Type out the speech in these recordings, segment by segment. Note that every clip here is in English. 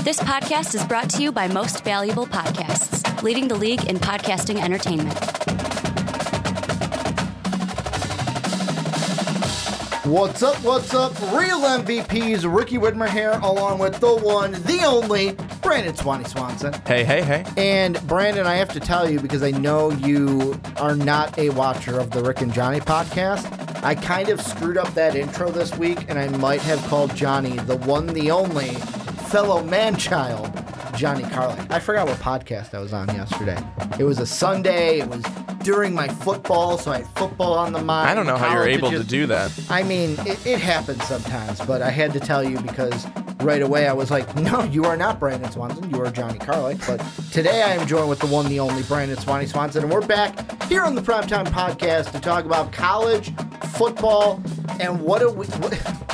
This podcast is brought to you by Most Valuable Podcasts, leading the league in podcasting entertainment. What's up, Real MVPs, Ricky Widmer here, along with the one, the only, Brandon Swanson. Hey. And Brandon, I have to tell you, because I know you are not a watcher of the Rick and Johnny podcast, I kind of screwed up that intro this week, and I might have called Johnny the one, the only, fellow man-child, Johnny Carlin. I forgot what podcast I was on yesterday. It was a Sunday, it was during my football, so I had football on the mind. I don't know how you're able to do that. I mean, it happens sometimes, but I had to tell you because right away I was like, no, you are not Brandon Swanson, you are Johnny Carlin. But today I am joined with the one, the only Brandon Swanson, and we're back here on the Primetime Podcast to talk about college football and what a week.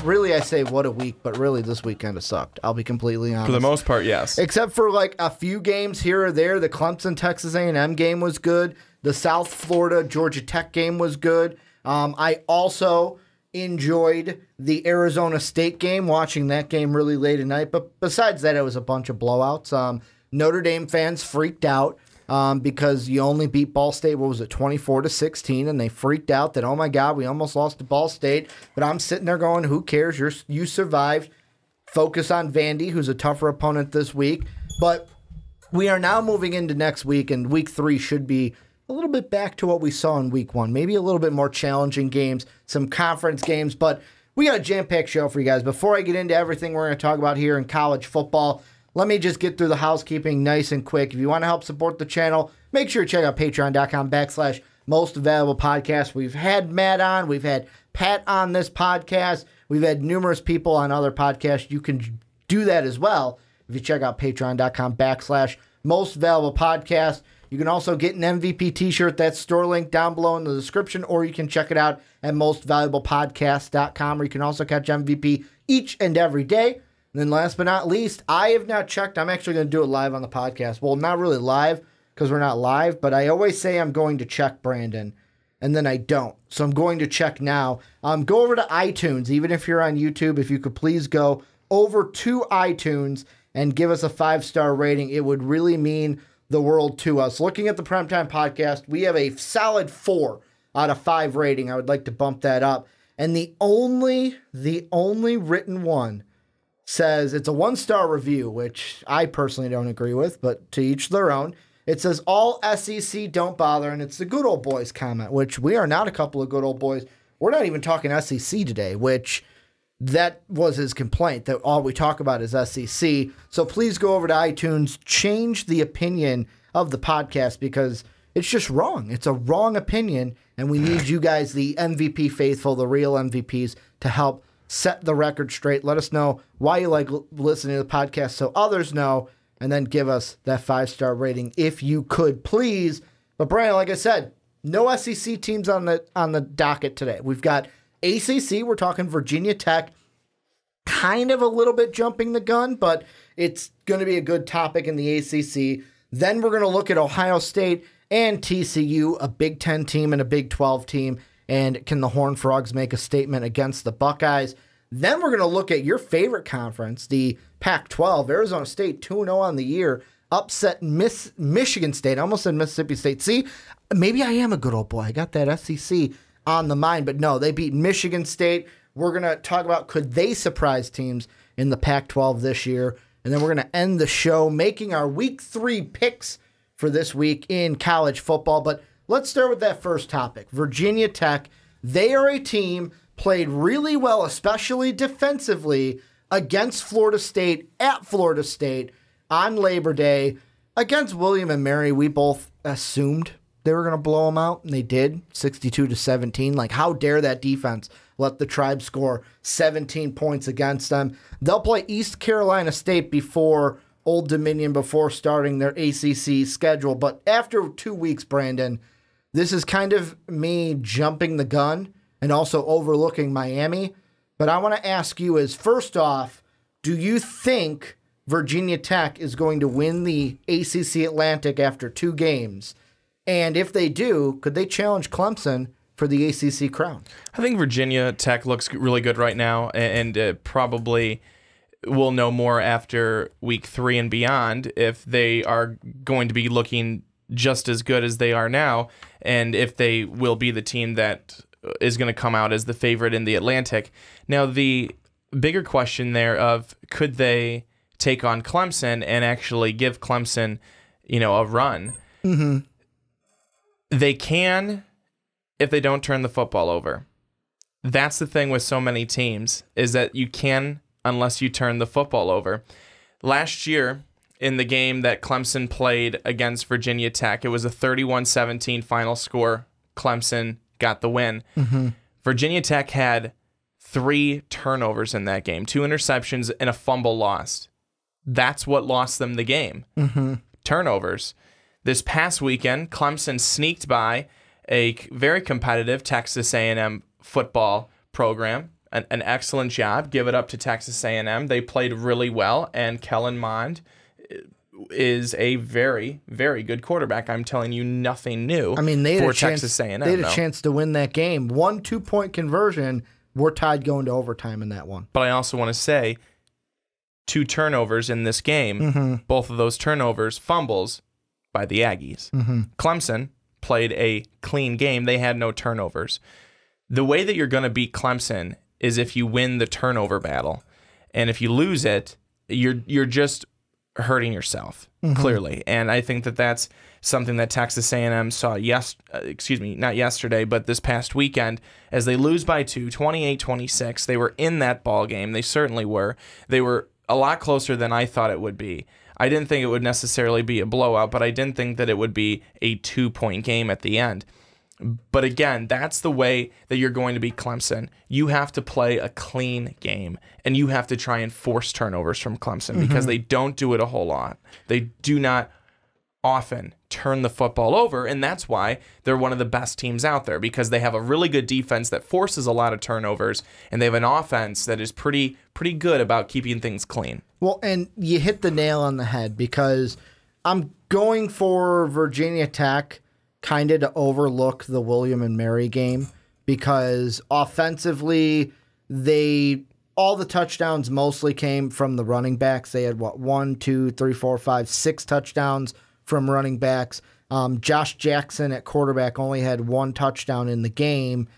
Really, I say what a week, but really this week kind of sucked. I'll be completely honest. For the most part, yes. Except for like a few games here or there. The Clemson Texas A&M game was good. The South Florida Georgia Tech game was good. I also enjoyed the Arizona State game, watching that game really late at night. But besides that, it was a bunch of blowouts. Notre Dame fans freaked out because you only beat Ball State, 24-16, and they freaked out that, oh my God, we almost lost to Ball State. But I'm sitting there going, who cares? You survived. Focus on Vandy, who's a tougher opponent this week. But we are now moving into next week, and week 3 should be a little bit back to what we saw in week 1. Maybe a little bit more challenging games, some conference games, but we got a jam-packed show for you guys. Before I get into everything we're going to talk about here in college football, let me just get through the housekeeping nice and quick. If you want to help support the channel, make sure to check out patreon.com/mostvaluablepodcast. We've had Matt on. We've had Pat on this podcast. We've had numerous people on other podcasts. You can do that as well if you check out patreon.com/mostvaluablepodcast. You can also get an MVP t-shirt. That's store link down below in the description, or you can check it out at mostvaluablepodcast.com, where you can also catch MVP each and every day. And then last but not least, I have not checked. I'm actually going to do it live on the podcast. Well, not really live because we're not live, but I always say I'm going to check, Brandon, and then I don't. So I'm going to check now. Go over to iTunes, even if you're on YouTube. If you could please go over to iTunes and give us a 5-star rating, it would really mean the world to us. Looking at the Primetime Podcast, we have a solid 4 out of 5 rating. I would like to bump that up. And the only written one says it's a 1-star review, which I personally don't agree with, but to each their own. It says all SEC don't bother, and it's the good old boys comment, which we are not a couple of good old boys. We're not even talking SEC today, which that was his complaint, that all we talk about is SEC. So please go over to iTunes, change the opinion of the podcast, because it's just wrong. It's a wrong opinion, and we need you guys, the MVP faithful, the real MVPs, to help set the record straight. Let us know why you like listening to the podcast so others know, and then give us that 5-star rating if you could, please. But Brian, like I said, no SEC teams on the docket today. We've got ACC, we're talking Virginia Tech, kind of a little bit jumping the gun, but it's going to be a good topic in the ACC. Then we're going to look at Ohio State and TCU, a Big 10 team and a Big 12 team, and can the Horned Frogs make a statement against the Buckeyes? Then we're going to look at your favorite conference, the Pac-12. Arizona State, 2-0 on the year, upset Michigan State. I almost said Mississippi State. See, maybe I am a good old boy. I got that SEC on the mind, but no, they beat Michigan State. We're going to talk about could they surprise teams in the Pac-12 this year, and then we're going to end the show making our Week 3 picks for this week in college football. But let's start with that first topic. Virginia Tech, they are a team, played really well, especially defensively, against Florida State, at Florida State, on Labor Day. Against William and Mary, we both assumed they were going to blow them out, and they did, 62-17. Like, how dare that defense let the Tribe score 17 points against them? They'll play East Carolina State before Old Dominion, before starting their ACC schedule. But after 2 weeks, Brandon, this is kind of me jumping the gun and also overlooking Miami. But I want to ask you is, first off, do you think Virginia Tech is going to win the ACC Atlantic after 2 games? And if they do, could they challenge Clemson for the ACC crown? I think Virginia Tech looks really good right now, and probably we'll know more after week 3 and beyond if they are going to be looking just as good as they are now, and if they will be the team that is going to come out as the favorite in the Atlantic. Now, the bigger question there of could they take on Clemson and actually give Clemson, a run? Mm-hmm. They can if they don't turn the football over. That's the thing with so many teams, is that you can unless you turn the football over. Last year, in the game that Clemson played against Virginia Tech, it was a 31-17 final score. Clemson got the win. Mm-hmm. Virginia Tech had 3 turnovers in that game, 2 interceptions and a fumble lost. That's what lost them the game. Mm-hmm. Turnovers. This past weekend, Clemson sneaked by a very competitive Texas A&M football program. An excellent job. Give it up to Texas A&M. They played really well, and Kellen Mond is a very, very good quarterback. I'm telling you, nothing new. I mean, they had for a chance, Texas A&M. They had a chance to win that game. 1 2-point conversion. We're tied going to overtime in that one. But I also want to say 2 turnovers in this game. Mm-hmm. Both of those turnovers, fumbles by the Aggies. Mm-hmm. Clemson played a clean game. They had no turnovers. The way that you're going to beat Clemson is if you win the turnover battle. And if you lose it, you're just hurting yourself, clearly. And I think that that's something that Texas A&M saw not yesterday, but this past weekend, as they lose by 2, 28-26. They were in that ball game. They certainly were. They were a lot closer than I thought it would be. I didn't think it would necessarily be a blowout, but I didn't think that it would be a 2-point game at the end. But again, that's the way that you're going to beat Clemson. You have to play a clean game, and you have to try and force turnovers from Clemson because they don't do it a whole lot. They do not often turn the football over, and that's why they're one of the best teams out there, because they have a really good defense that forces a lot of turnovers, and they have an offense that is pretty good about keeping things clean. Well, and you hit the nail on the head, because I'm going for Virginia Tech kind of to overlook the William and Mary game, because offensively, all the touchdowns mostly came from the running backs. They had 1, 2, 3, 4, 5, 6 touchdowns from running backs. Josh Jackson at quarterback only had 1 touchdown in the game,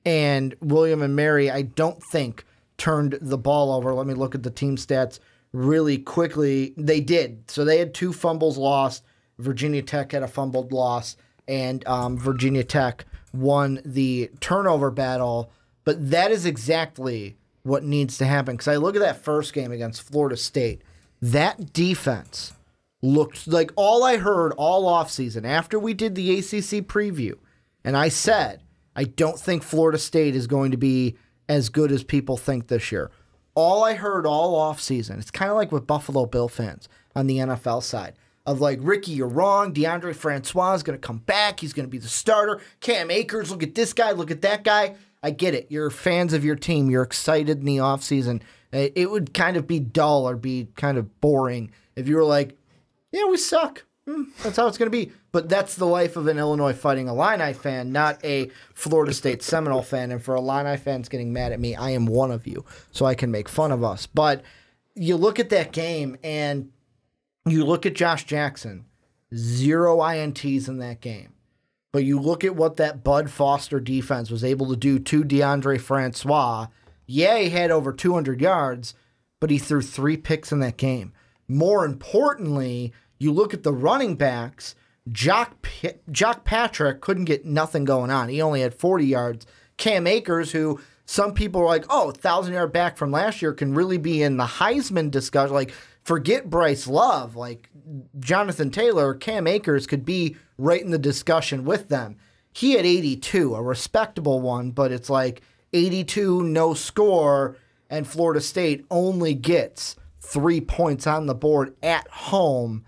and William and Mary, I don't think, turned the ball over. Let me look at the team stats really quickly. They did. So they had 2 fumbles lost. Virginia Tech had a fumbled loss. And Virginia Tech won the turnover battle. But that is exactly what needs to happen. Because I look at that first game against Florida State. That defense looked like, all I heard all offseason after we did the ACC preview, and I said, I don't think Florida State is going to be as good as people think this year. All I heard all offseason, it's kind of like with Buffalo Bill fans on the NFL side, of like, Ricky, you're wrong. DeAndre Francois is going to come back. He's going to be the starter. Cam Akers, look at this guy. Look at that guy. I get it. You're fans of your team. You're excited in the offseason. It would kind of be dull or be kind of boring if you were like, yeah, we suck. That's how it's going to be. But that's the life of an Illinois Fighting Illini fan, not a Florida State Seminole fan. And for Illini fans getting mad at me, I am one of you, so I can make fun of us. But you look at that game, and you look at Josh Jackson, 0 INTs in that game. But you look at what that Bud Foster defense was able to do to DeAndre Francois. Yeah, he had over 200 yards, but he threw 3 picks in that game. More importantly, you look at the running backs. Jock Patrick couldn't get nothing going on. He only had 40 yards. Cam Akers, who some people are like, 1,000-yard back from last year, can really be in the Heisman discussion. Like, forget Bryce Love. Like, Jonathan Taylor, Cam Akers could be right in the discussion with them. He had 82, a respectable one, but it's like 82, no score, and Florida State only gets 3 points on the board at home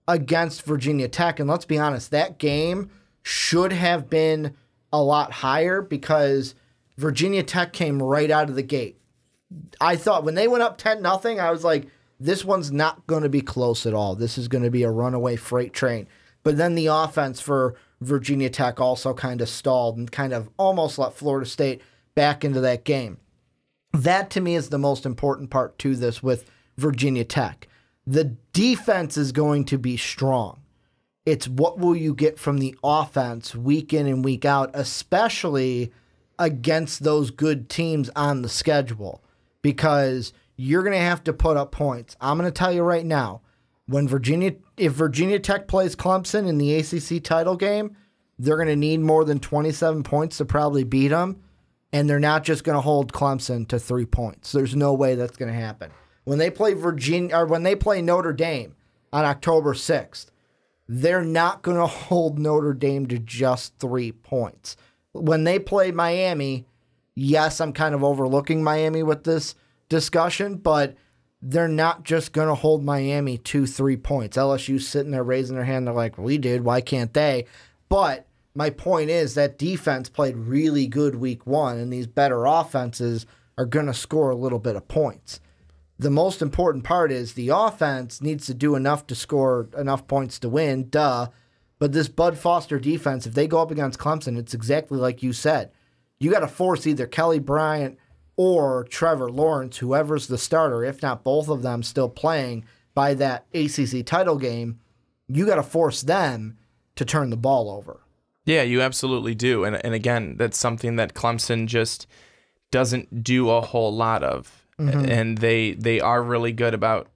against Virginia Tech. And let's be honest, that game should have been a lot higher because Virginia Tech came right out of the gate. I thought when they went up 10-0, I was like, this one's not going to be close at all. This is going to be a runaway freight train. But then the offense for Virginia Tech also kind of stalled and kind of almost let Florida State back into that game. That, to me, is the most important part to this with Virginia Tech. The defense is going to be strong. It's what will you get from the offense week in and week out, especially against those good teams on the schedule, because you're going to have to put up points. I'm going to tell you right now, if Virginia Tech plays Clemson in the ACC title game, they're going to need more than 27 points to probably beat them, and they're not just going to hold Clemson to 3 points. There's no way that's going to happen. When they play Notre Dame on October 6th, they're not going to hold Notre Dame to just 3 points. When they play Miami, yes, I'm kind of overlooking Miami with this discussion, but they're not just going to hold Miami to 3 points. LSU's sitting there raising their hand. They're like, we did. Why can't they? But my point is that defense played really good week one, and these better offenses are going to score a little bit of points. The most important part is the offense needs to do enough to score enough points to win, duh. But this Bud Foster defense, if they go up against Clemson, it's exactly like you said. You got to force either Kelly Bryant or Trevor Lawrence, whoever's the starter, if not both of them still playing by that ACC title game, you got to force them to turn the ball over. Yeah, you absolutely do. And again, that's something that Clemson just doesn't do a whole lot of. Mm-hmm. And they are really good about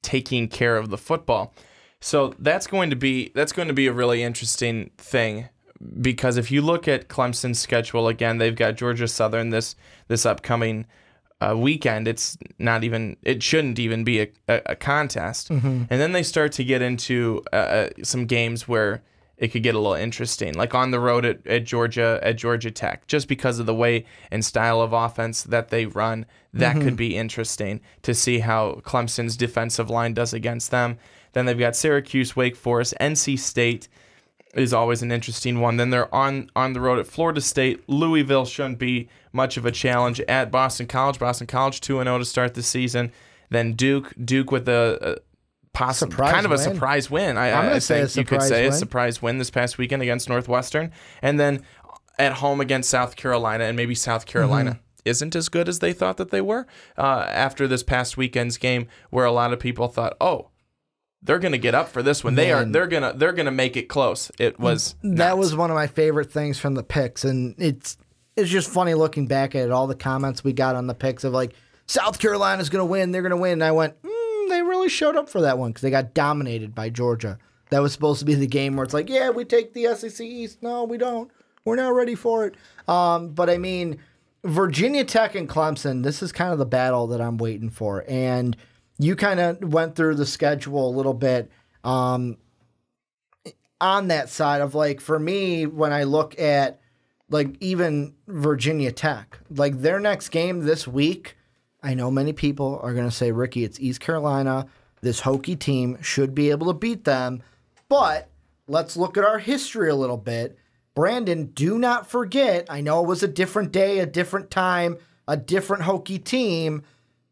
taking care of the football. So that's going to be a really interesting thing, because if you look at Clemson's schedule again, they've got Georgia Southern this upcoming weekend. It shouldn't even be a contest. Mm-hmm. And then they start to get into some games where it could get a little interesting, like on the road at Georgia Tech, just because of the way and style of offense that they run. That could be interesting to see how Clemson's defensive line does against them. Then they've got Syracuse, Wake Forest, NC State is always an interesting one. Then they're on the road at Florida State. Louisville shouldn't be much of a challenge. At Boston College 2-0 to start the season. Then Duke with a surprise win. I think you could say a surprise win this past weekend against Northwestern. And then at home against South Carolina, and maybe South Carolina isn't as good as they thought that they were after this past weekend's game, where a lot of people thought, oh, they're going to get up for this one. They're going to make it close. It was that was one of my favorite things from the picks, and it's just funny looking back at it, all the comments we got on the picks of like, South Carolina's going to win, they're going to win. And I went, they really showed up for that one because they got dominated by Georgia. That was supposed to be the game where it's like, yeah, we take the SEC East. No, we don't. We're not ready for it. But I mean, Virginia Tech and Clemson, this is kind of the battle that I'm waiting for. And you kind of went through the schedule a little bit on that side of, like, for me, when I look at, like, even Virginia Tech, like, their next game this week, I know many people are going to say, Ricky, it's East Carolina. This Hokie team should be able to beat them. But let's look at our history a little bit. Brandon, do not forget, I know it was a different day, a different time, a different Hokie team,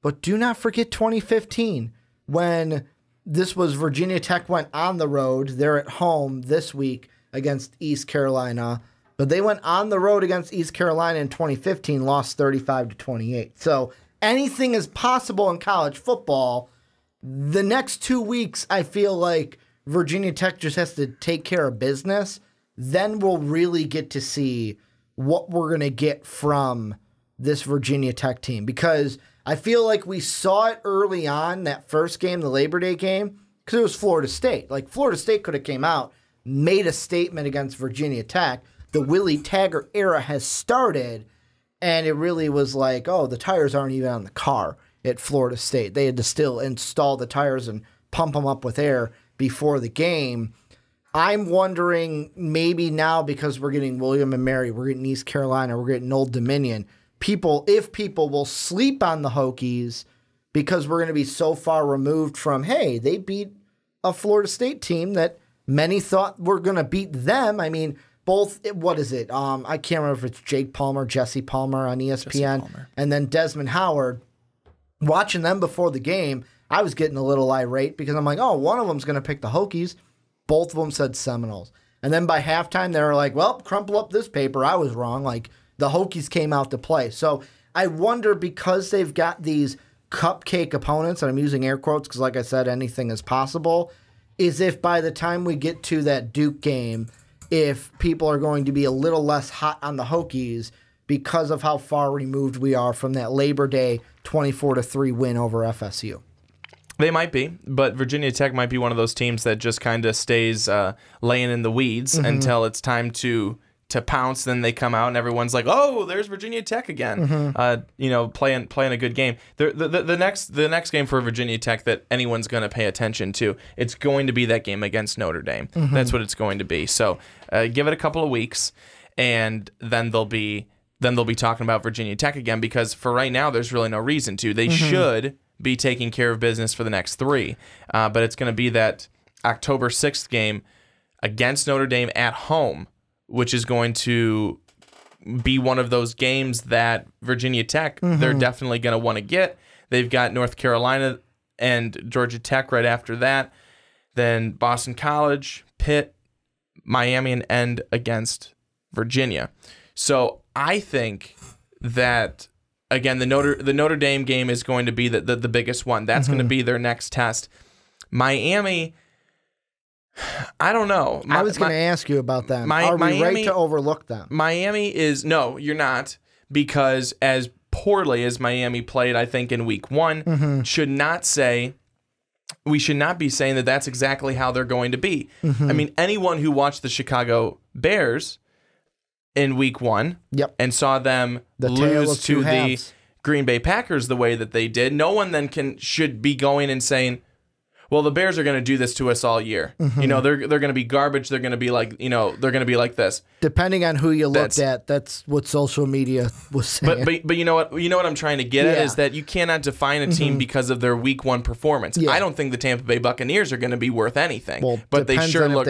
but do not forget 2015 when this was Virginia Tech went on the road. They're at home this week against East Carolina. But they went on the road against East Carolina in 2015, lost 35-28. So anything is possible in college football. The next 2 weeks, I feel like Virginia Tech just has to take care of business. Then we'll really get to see what we're going to get from this Virginia Tech team. Because I feel like we saw it early on, that first game, the Labor Day game, because it was Florida State. Like, Florida State could have came out, made a statement against Virginia Tech. The Willie Taggart era has started, and it really was like, oh, the tires aren't even on the car at Florida State. They had to still install the tires and pump them up with air before the game. I'm wondering, maybe now, because we're getting William and Mary, we're getting East Carolina, we're getting Old Dominion, if people will sleep on the Hokies because we're going to be so far removed from, hey, they beat a Florida State team that many thought were going to beat them. I mean, what is it? I can't remember if it's Jake Palmer, Jesse Palmer on ESPN, and then Desmond Howard. Watching them before the game, I was getting a little irate because I'm like, oh, one of them's going to pick the Hokies. Both of them said Seminoles. And then by halftime, they were like, well, crumple up this paper. I was wrong. Like, the Hokies came out to play. So I wonder, because they've got these cupcake opponents, and I'm using air quotes because, like I said, anything is possible, is if by the time we get to that Duke game, if people are going to be a little less hot on the Hokies because of how far removed we are from that Labor Day 24-3 win over FSU. They might be, but Virginia Tech might be one of those teams that just kind of stays laying in the weeds until it's time to pounce. Then they come out and everyone's like, "Oh, there's Virginia Tech again." Playing a good game. The next game for Virginia Tech that anyone's going to pay attention to, it's going to be that game against Notre Dame. That's what it's going to be. So give it a couple of weeks, and then they'll be talking about Virginia Tech again, because for right now there's really no reason to. They should be taking care of business for the next 3. But it's going to be that October 6th game against Notre Dame at home, which is going to be one of those games that Virginia Tech, they're definitely going to want to get. They've got North Carolina and Georgia Tech right after that. Then Boston College, Pitt, Miami, and end against Virginia. So I think that, again, the Notre Dame game is going to be the biggest one. That's going to be their next test. Miami, I don't know. I was going to ask you about them. Are we Miami, right to overlook them? Miami is, no, you're not, because as poorly as Miami played, I think, in week 1, we should not be saying that that's exactly how they're going to be. I mean, anyone who watched the Chicago Bears in week 1 and saw them lose to the Green Bay Packers the way that they did, no one then should be going and saying, well, the Bears are going to do this to us all year. They're going to be garbage. They're going to be like, they're going to be like this. Depending on who you looked at, that's what social media was saying. But you know what I'm trying to get at is that you cannot define a team because of their week 1 performance. I don't think the Tampa Bay Buccaneers are going to be worth anything. Well, but they sure looked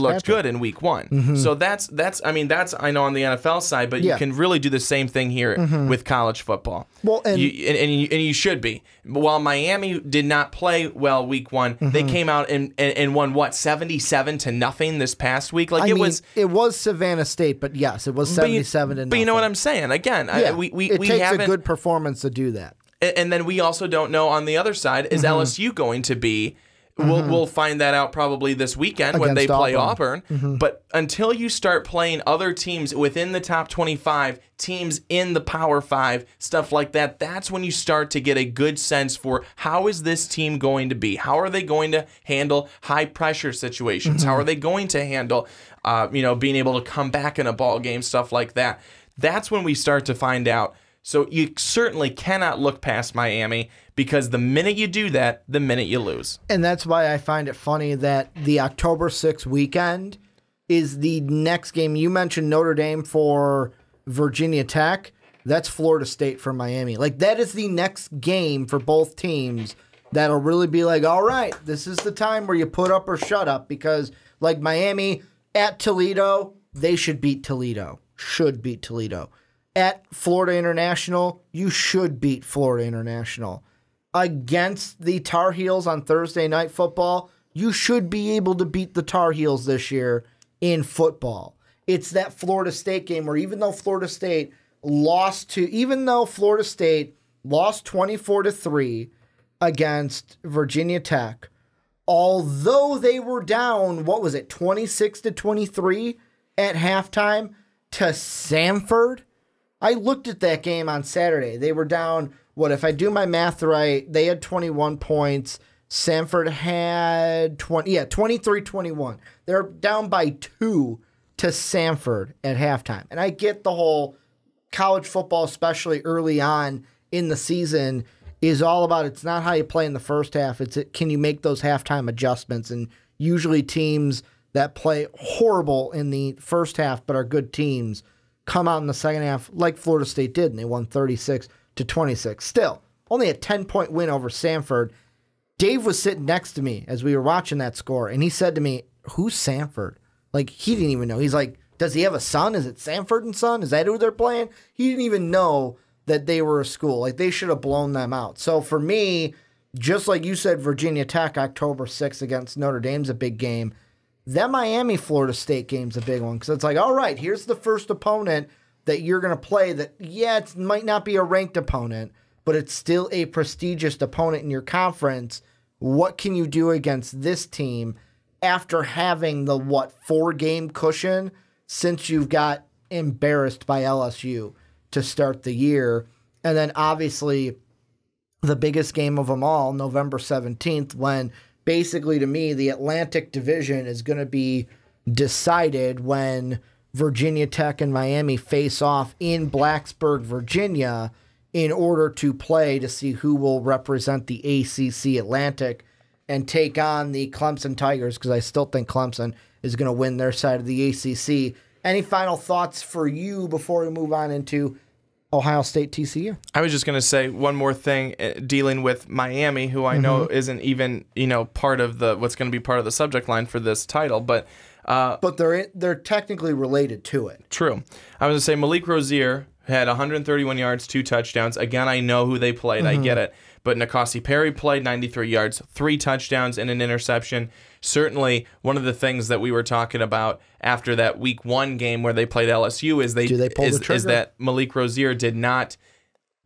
looked good in week 1. So that's I know on the NFL side, but you can really do the same thing here with college football. Well, and you should be. While Miami did not play well week 1, they came out and won 77-0 this past week. It was Savannah State, but yes, it was 77-0. But you know what I'm saying? Again, it takes a good performance to do that. And then we also don't know on the other side, is LSU going to be? We'll find that out probably this weekend when they play Auburn. But until you start playing other teams within the top 25, teams in the Power 5, stuff like that, that's when you start to get a good sense for how is this team going to be? How are they going to handle high pressure situations? How are they going to handle being able to come back in a ball game, stuff like that? That's when we start to find out. So you certainly cannot look past Miami, because the minute you do that, the minute you lose. And that's why I find it funny that the October 6th weekend is the next game. You mentioned Notre Dame for Virginia Tech. That's Florida State for Miami. Like, that is the next game for both teams that'll really be like, all right, this is the time where you put up or shut up, because like Miami at Toledo, they should beat Toledo. Should beat Toledo. At Florida International, you should beat Florida International. Against the Tar Heels on Thursday Night Football, you should be able to beat the Tar Heels this year in football. It's that Florida State game where even though Florida State lost 24-3 against Virginia Tech, although they were down, 26-23 at halftime to Samford. I looked at that game on Saturday. They were down, if I do my math right, they had 21 points. Samford had 23-21. They're down by 2 to Samford at halftime. And I get the whole college football, especially early on in the season, is all about, it's not how you play in the first half. It's can you make those halftime adjustments? And usually teams that play horrible in the first half but are good teams come out in the second half like Florida State did, and they won 36-26. Still, only a 10-point win over Samford. Dave was sitting next to me as we were watching that score, and he said to me, who's Samford? Like, he didn't even know. He's like, does he have a son? Is it Samford and Son? Is that who they're playing? He didn't even know that they were a school. Like, they should have blown them out. So for me, just like you said, Virginia Tech, October 6th against Notre Dame's a big game. That Miami-Florida State game's a big one, because it's like, all right, here's the first opponent that you're going to play that, it might not be a ranked opponent, but it's still a prestigious opponent in your conference. What can you do against this team after having the, 4-game cushion since you've got embarrassed by LSU to start the year? And then obviously the biggest game of them all, November 17th, when basically to me the Atlantic Division is going to be decided when Virginia Tech and Miami face off in Blacksburg, Virginia, in order to play to see who will represent the ACC Atlantic and take on the Clemson Tigers, because I still think Clemson is going to win their side of the ACC. Any final thoughts for you before we move on into Ohio State TCU? I was just going to say one more thing dealing with Miami, who I know isn't even, part of what's going to be part of the subject line for this title, but they're technically related to it. True. I was going to say Malik Rozier had 131 yards, 2 touchdowns. Again, I know who they played. I get it. But Nakasi Perry played 93 yards, 3 touchdowns, and an interception. Certainly, one of the things that we were talking about after that Week 1 game where they played LSU is that Malik Rozier did not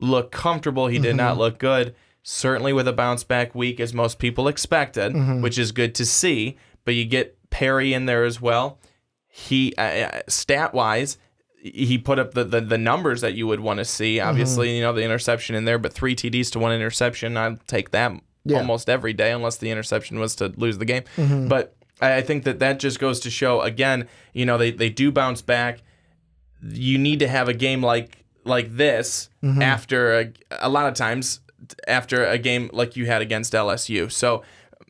look comfortable. He did not look good. Certainly with a bounce-back week, as most people expected, which is good to see. But you get Perry in there as well. He, stat-wise, he put up the numbers that you would want to see. Obviously, the interception in there, but 3 TDs to 1 interception. I'd take that almost every day, unless the interception was to lose the game. But I think that just goes to show, again, they do bounce back. You need to have a game like this after a lot of times after a game like you had against LSU. So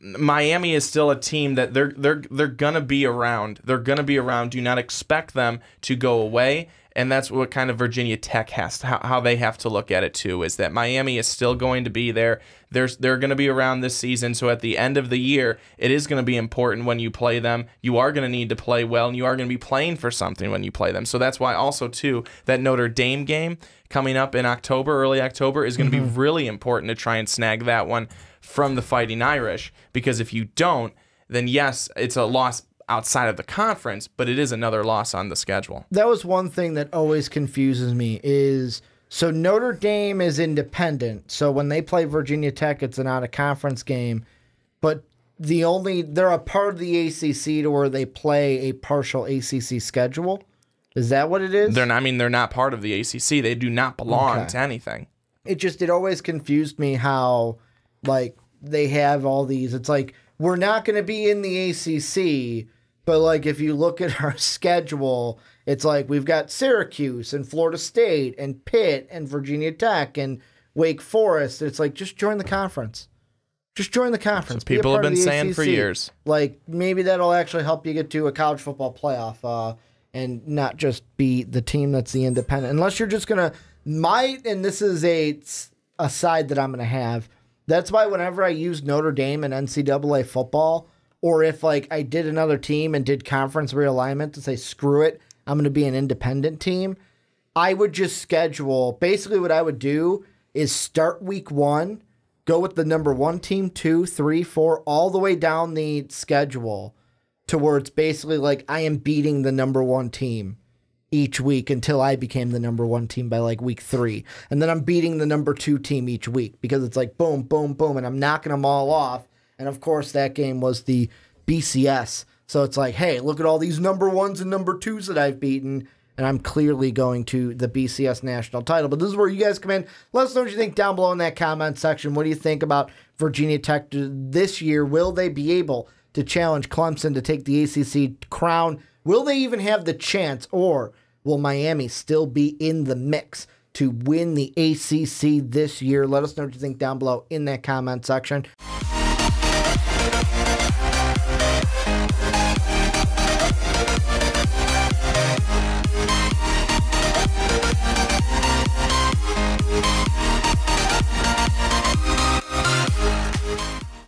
Miami is still a team that they're gonna be around. They're gonna be around. Do not expect them to go away. And that's what kind of Virginia Tech how they have to look at it too, is that Miami is still going to be there. They're going to be around this season. So at the end of the year, it is going to be important when you play them. You are going to need to play well, and you are going to be playing for something when you play them. So that's why also too that Notre Dame game coming up in October, early October, is going to be really important to try and snag that one from the Fighting Irish, because if you don't, then yes, it's a loss outside of the conference, but it is another loss on the schedule. That was one thing that always confuses me is, so Notre Dame is independent. So when they play Virginia Tech, it's an out-of-conference game, but they're a part of the ACC to where they play a partial ACC schedule. Is that what it is? They're not part of the ACC. They do not belong to anything. It always confused me how, they have all these. It's like, we're not going to be in the ACC, but if you look at our schedule, it's like we've got Syracuse and Florida State and Pitt and Virginia Tech and Wake Forest. It's like, just join the conference. Just join the conference. People have been saying ACC. For years. Maybe that'll actually help you get to a college football playoff and not just be the team that's the independent. Unless you're just going to, and this is a side that I'm going to have. That's why whenever I use Notre Dame and NCAA football, or if I did another team and did conference realignment to say, screw it, I'm going to be an independent team, I would just schedule, basically what I would do is start week 1, go with the number 1 team, 2, 3, 4, all the way down the schedule to where it's basically I am beating the number 1 team each week until I became the number 1 team by week 3. And then I'm beating the number 2 team each week because it's boom, boom, boom, and I'm knocking them all off. And of course, that game was the BCS. So it's hey, look at all these number 1s and number 2s that I've beaten, and I'm clearly going to the BCS national title. But this is where you guys come in. Let us know what you think down below in that comment section. What do you think about Virginia Tech this year? Will they be able to challenge Clemson to take the ACC crown? Will they even have the chance, or will Miami still be in the mix to win the ACC this year? Let us know what you think down below in that comment section.